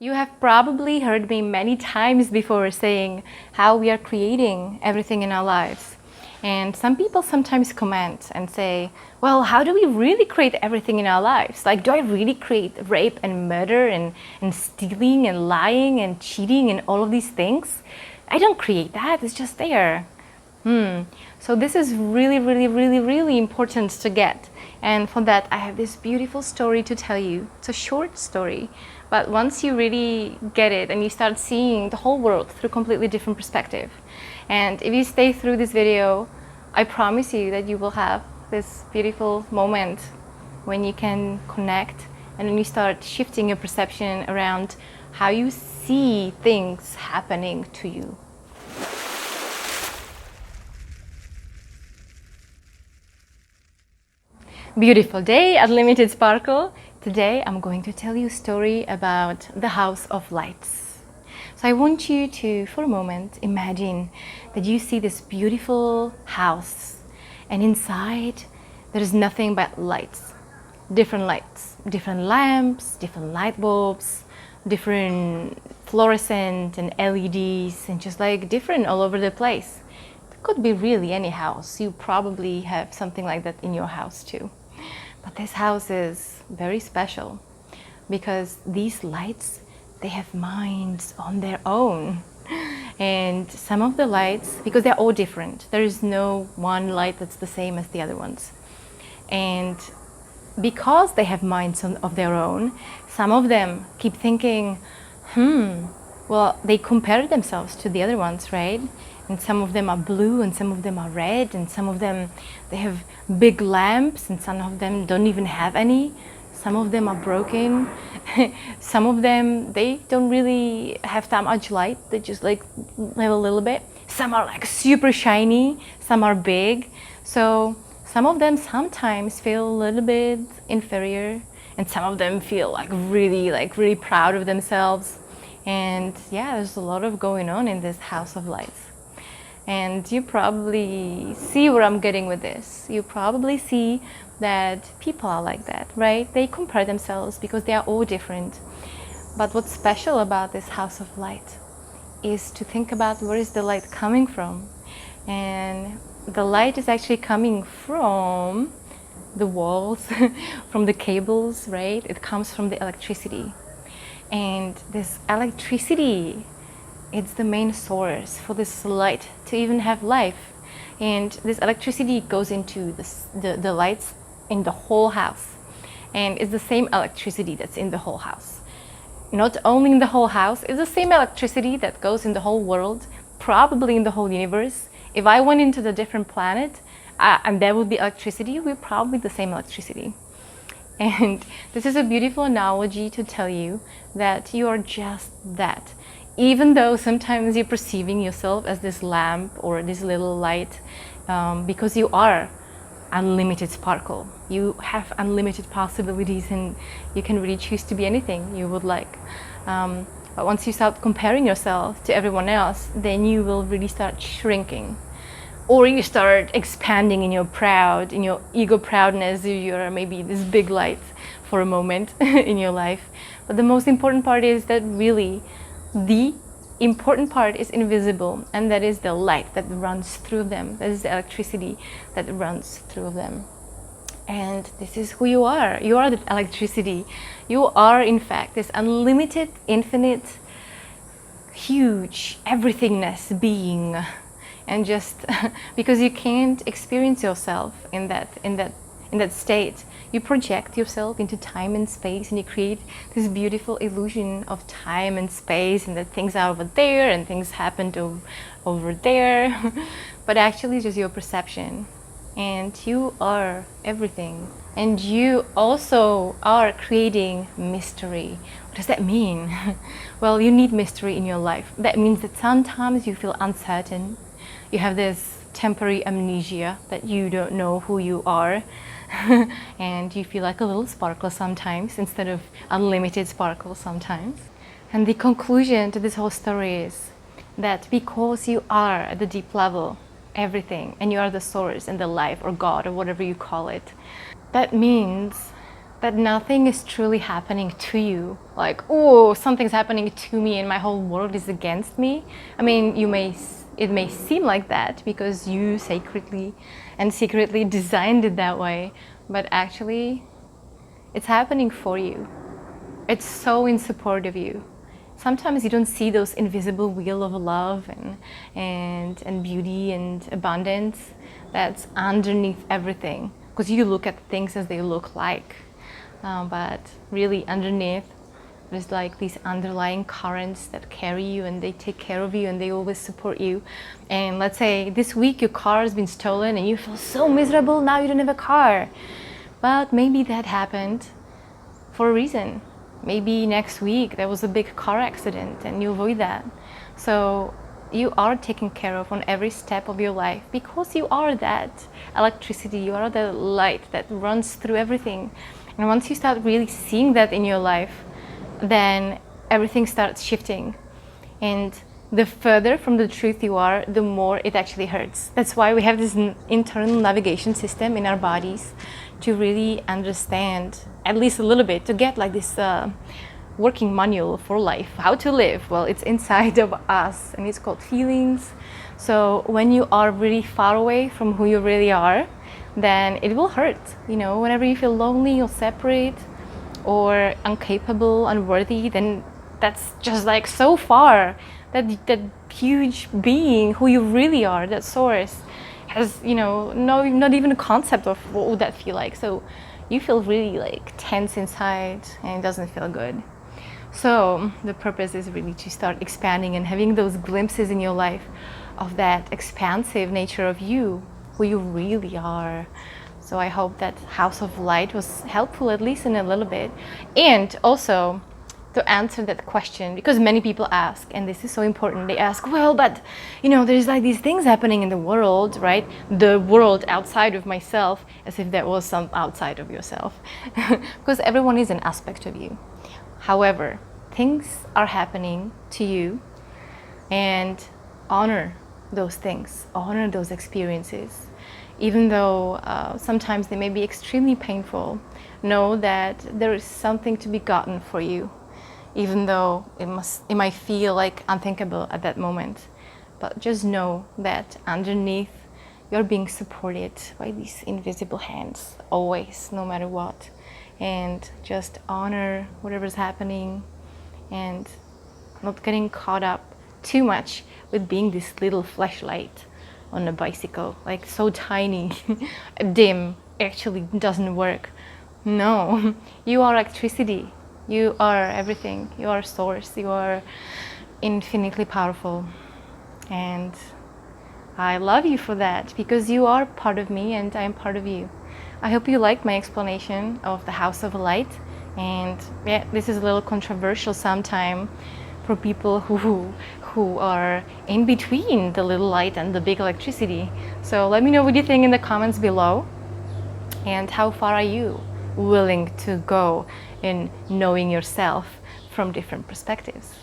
You have probably heard me many times before saying how we are creating everything in our lives. And some people sometimes comment and say, well, how do we really create everything in our lives? Like, do I really create rape and murder and stealing and lying and cheating and all of these things? I don't create that, it's just there. So this is really important to get. And for that, I have this beautiful story to tell you. It's a short story, but once you really get it and you start seeing the whole world through a completely different perspective, and if you stay through this video, I promise you that you will have this beautiful moment when you can connect and then you start shifting your perception around how you see things happening to you. Beautiful day, unlimited sparkle. Today I'm going to tell you a story about the House of Lights. So I want you to, for a moment, imagine that you see this beautiful house and inside there is nothing but lights, different lamps, different light bulbs, different fluorescent and LEDs, and just like different all over the place. It could be really any house. You probably have something like that in your house too. But this house is very special because these lights, they have minds on their own. And some of the lights, because they're all different, there is no one light that's the same as the other ones. And because they have minds of their own, some of them keep thinking, well, they compare themselves to the other ones, right? And some of them are blue and some of them are red and some of them, they have big lamps and some of them don't even have any. Some of them are broken. Some of them, they don't really have that much light. They just like have a little bit. Some are like super shiny, some are big. So some of them sometimes feel a little bit inferior and some of them feel really proud of themselves. And yeah, there's a lot of going on in this House of Lights. And you probably see where I'm getting with this. You probably see that people are like that, right? They compare themselves because they are all different. But what's special about this House of Light is to think about where is the light coming from. And the light is actually coming from the walls, from the cables, right? It comes from the electricity. And this electricity, it's the main source for this light to even have life. And this electricity goes into the lights in the whole house. And it's the same electricity that's in the whole house. Not only in the whole house, it's the same electricity that goes in the whole world, probably in the whole universe. If I went into the different planet and there would be electricity, we're probably the same electricity. And this is a beautiful analogy to tell you that you are just that. Even though sometimes you're perceiving yourself as this lamp or this little light, because you are unlimited sparkle. You have unlimited possibilities and you can really choose to be anything you would like. But once you start comparing yourself to everyone else, then you will really start shrinking. Or you start expanding in your ego proudness. You're maybe this big light for a moment in your life. But the most important part is that really the important part is invisible, and that is the light that runs through them. That is the electricity that runs through them. And this is who you are. You are the electricity. You are, in fact, this unlimited, infinite, huge, everythingness being. And just because you can't experience yourself in that state, you project yourself into time and space and you create this beautiful illusion of time and space and that things are over there and things happened over there. But actually it's just your perception. And you are everything. And you also are creating mystery. What does that mean? Well, you need mystery in your life. That means that sometimes you feel uncertain. You have this temporary amnesia that you don't know who you are. And you feel like a little sparkle sometimes instead of unlimited sparkle sometimes. And the conclusion to this whole story is that because you are at the deep level everything and you are the source and the life or God or whatever you call it, that means that nothing is truly happening to you. Like, oh, something's happening to me and my whole world is against me. I mean, it may seem like that because you secretly designed it that way, but actually it's happening for you. It's so in support of you. Sometimes you don't see those invisible wheel of love and beauty and abundance that's underneath everything, because you look at things as they look like. But really underneath, there's like these underlying currents that carry you and they take care of you and they always support you. And let's say this week your car has been stolen and you feel so miserable, now you don't have a car. But maybe that happened for a reason. Maybe next week there was a big car accident and you avoid that. So you are taken care of on every step of your life because you are that electricity, you are the light that runs through everything. And once you start really seeing that in your life, then everything starts shifting. And the further from the truth you are, the more it actually hurts. That's why we have this internal navigation system in our bodies to really understand, at least a little bit, to get like this working manual for life, how to live. Well, it's inside of us and it's called feelings. So when you are really far away from who you really are, then it will hurt. You know, whenever you feel lonely or separate or incapable, unworthy, then that's just like so far. That huge being, who you really are, that source, has, you know, not even a concept of what would that feel like. So you feel really like tense inside and it doesn't feel good. So the purpose is really to start expanding and having those glimpses in your life of that expansive nature of you, who you really are. So I hope that House of Light was helpful, at least in a little bit. And also to answer that question, because many people ask, and this is so important, they ask, well, but you know, there's like these things happening in the world, right? The world outside of myself, as if there was some outside of yourself. Because everyone is an aspect of you. However, things are happening to you, and honor those things, honor those experiences. Even though sometimes they may be extremely painful, know that there is something to be gotten for you, even though it might feel like unthinkable at that moment. But just know that underneath, you're being supported by these invisible hands, always, no matter what. And just honor whatever's happening and not getting caught up too much with being this little flashlight on a bicycle, like so tiny, dim, actually doesn't work. No, you are electricity. You are everything. You are source. You are infinitely powerful. And I love you for that, because you are part of me and I am part of you. I hope you liked my explanation of the House of Light. And yeah, this is a little controversial sometime for people who are in between the little light and the big electricity. So let me know what you think in the comments below. And how far are you willing to go in knowing yourself from different perspectives?